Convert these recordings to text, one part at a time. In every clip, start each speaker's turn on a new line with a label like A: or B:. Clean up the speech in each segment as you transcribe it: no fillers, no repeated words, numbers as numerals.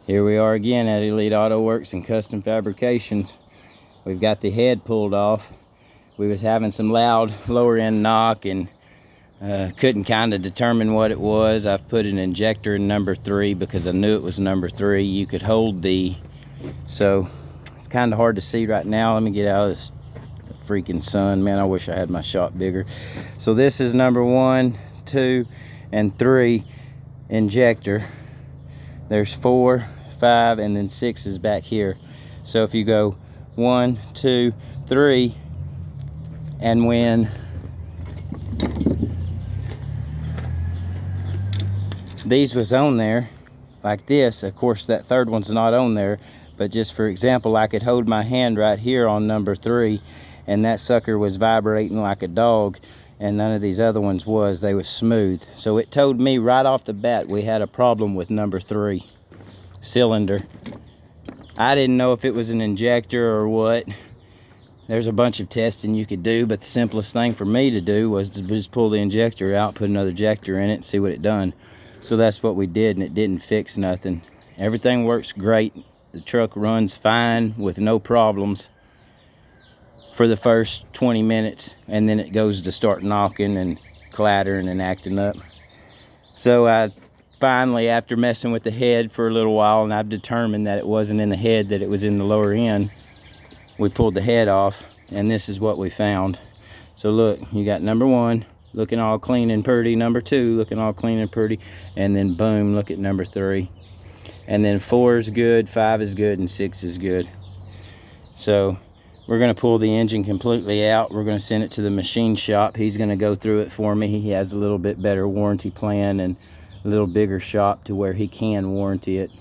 A: Here we are again at Elite Auto Works and Custom Fabrications. We've got the head pulled off. We was having some loud lower end knock and couldn't kind of determine what it was. I've put an injector in number 3 because I knew it was number 3. You could hold the, so it's kind of hard to see right now. Let me get out of this freaking sun, man. I wish I had my shot bigger. So this is number 1, 2, and 3 injector. There's 4, 5, and then 6 is back here. So if you go 1, 2, 3, and when these was on there like this, of course that third one's not on there, but just for example, I could hold my hand right here on number 3 and that sucker was vibrating like a dog, and none of these other ones was. They was smooth. So it told me right off the bat we had a problem with number 3 cylinder. I didn't know if it was an injector or what. There's a bunch of testing you could do, but the simplest thing for me to do was to just pull the injector out, put another injector in it, and see what it done. So that's what we did, and it didn't fix nothing. Everything works great. The truck runs fine with no problems for the first 20 minutes, and then it goes to start knocking and clattering and acting up. So I finally, after messing with the head for a little while, and I've determined that it wasn't in the head, that it was in the lower end, we pulled the head off, and this is what we found. So look, you got number 1 looking all clean and pretty, number 2 looking all clean and pretty, and then boom, look at number 3. And then 4 is good, 5 is good, and 6 is good. So we're going to pull the engine completely out. We're going to send it to the machine shop. He's going to go through it for me. He has a little bit better warranty plan and a little bigger shop to where he can warranty it.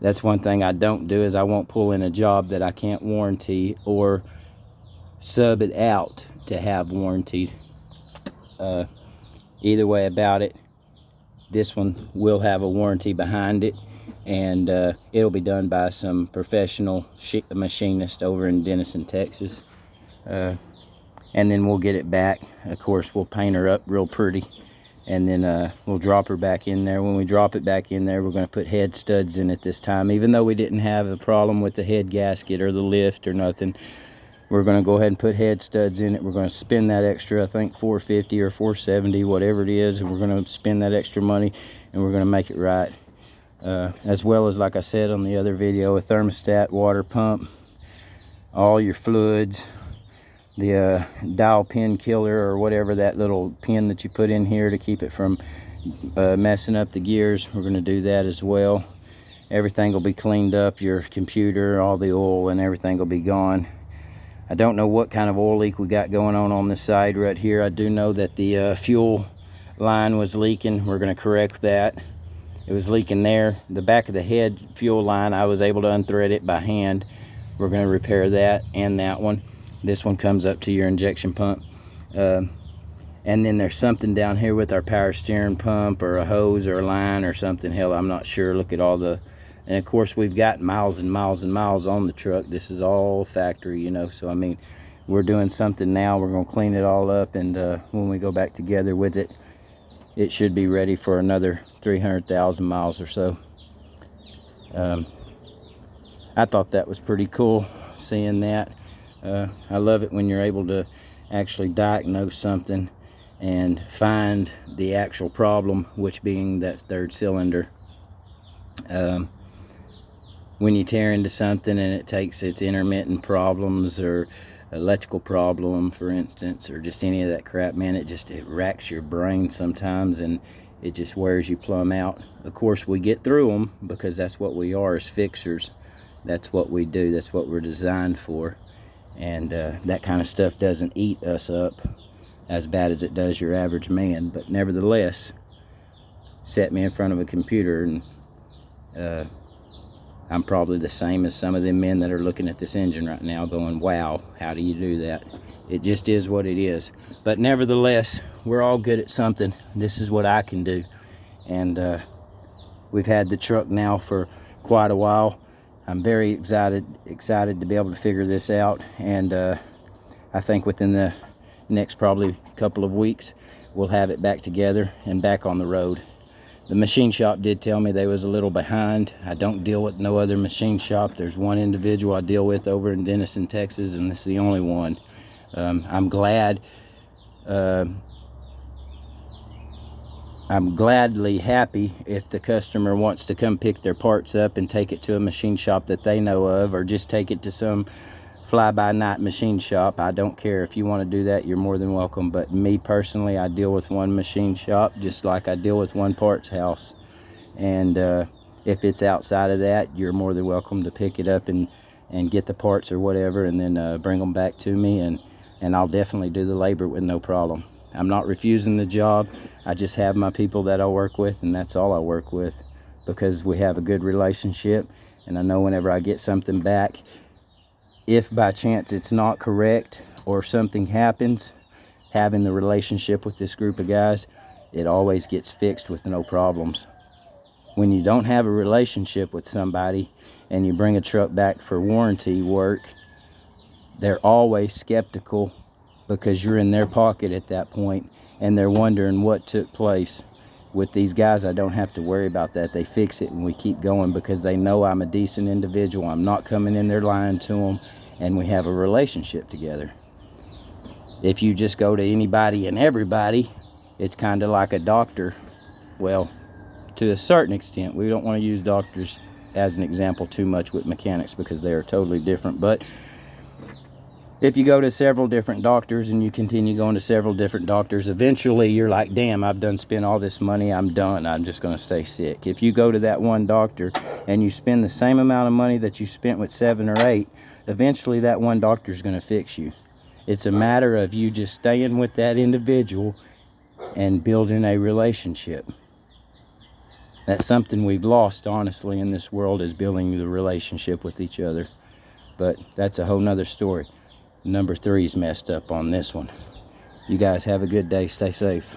A: That's one thing I don't do, is I won't pull in a job that I can't warranty or sub it out to have warranted. Either way about it, this one will have a warranty behind it, and it'll be done by some professional machinist over in Denison, Texas. And then we'll get it back. Of course, we'll paint her up real pretty, and then we'll drop her back in there. When we drop it back in there, we're going to put head studs in it this time. Even though we didn't have a problem with the head gasket or the lift or nothing, we're going to go ahead and put head studs in it. We're going to spend that extra, I think $450 or $470, whatever it is, and we're going to spend that extra money, and we're going to make it right. As well as, like I said on the other video, a thermostat, water pump, all your fluids, the dial pin killer or whatever, that little pin that you put in here to keep it from messing up the gears. We're going to do that as well. Everything will be cleaned up, your computer, all the oil and everything will be gone. I don't know what kind of oil leak we got going on this side right here. I do know that the fuel line was leaking. We're going to correct that. It was leaking there. The back of the head fuel line, I was able to unthread it by hand. We're going to repair that and that one. This one comes up to your injection pump. And then there's something down here with our power steering pump, or a hose or a line or something. Hell, I'm not sure. Look at all the, and of course we've got miles and miles and miles on the truck. This is all factory, you know. So I mean, we're doing something now. We're going to clean it all up, and when we go back together with it, it should be ready for another 300,000 miles or so. I thought that was pretty cool, seeing that. I love it when you're able to actually diagnose something and find the actual problem, which being that third cylinder. When you tear into something and it takes its intermittent problems or electrical problem, for instance, or just any of that crap, man, it racks your brain sometimes, and it just wears you plumb out. Of course, we get through them because that's what we are, as fixers. That's what we do. That's what we're designed for. And that kind of stuff doesn't eat us up as bad as it does your average man. But nevertheless, set me in front of a computer, and I'm probably the same as some of them men that are looking at this engine right now going, wow, how do you do that? It just is what it is. But nevertheless, we're all good at something. This is what I can do. And we've had the truck now for quite a while. I'm very excited to be able to figure this out, and I think within the next probably couple of weeks we'll have it back together and back on the road. The machine shop did tell me they was a little behind. I don't deal with no other machine shop. There's one individual I deal with over in Denison, Texas, and this is the only one. I'm gladly happy if the customer wants to come pick their parts up and take it to a machine shop that they know of, or just take it to some fly-by-night machine shop. I don't care. If you want to do that, you're more than welcome. But me personally, I deal with one machine shop just like I deal with one parts house. And if it's outside of that, you're more than welcome to pick it up and get the parts or whatever, and then bring them back to me, and I'll definitely do the labor with no problem. I'm not refusing the job. I just have my people that I work with, and that's all I work with, because we have a good relationship. And I know whenever I get something back, if by chance it's not correct or something happens, having the relationship with this group of guys, it always gets fixed with no problems. When you don't have a relationship with somebody and you bring a truck back for warranty work, they're always skeptical, because you're in their pocket at that point, and they're wondering what took place. With these guys, I don't have to worry about that. They fix it and we keep going, because they know I'm a decent individual. I'm not coming in there lying to them, and we have a relationship together. If you just go to anybody and everybody, it's kind of like a doctor. Well, to a certain extent. We don't want to use doctors as an example too much with mechanics, because they are totally different. But if you go to several different doctors and you continue going to several different doctors, eventually you're like, damn, I've done spent all this money, I'm done, I'm just going to stay sick. If you go to that one doctor and you spend the same amount of money that you spent with 7 or 8, eventually that one doctor is going to fix you. It's a matter of you just staying with that individual and building a relationship. That's something we've lost, honestly, in this world, is building the relationship with each other. But that's a whole nother story. Number 3's messed up on this one. You guys have a good day. Stay safe.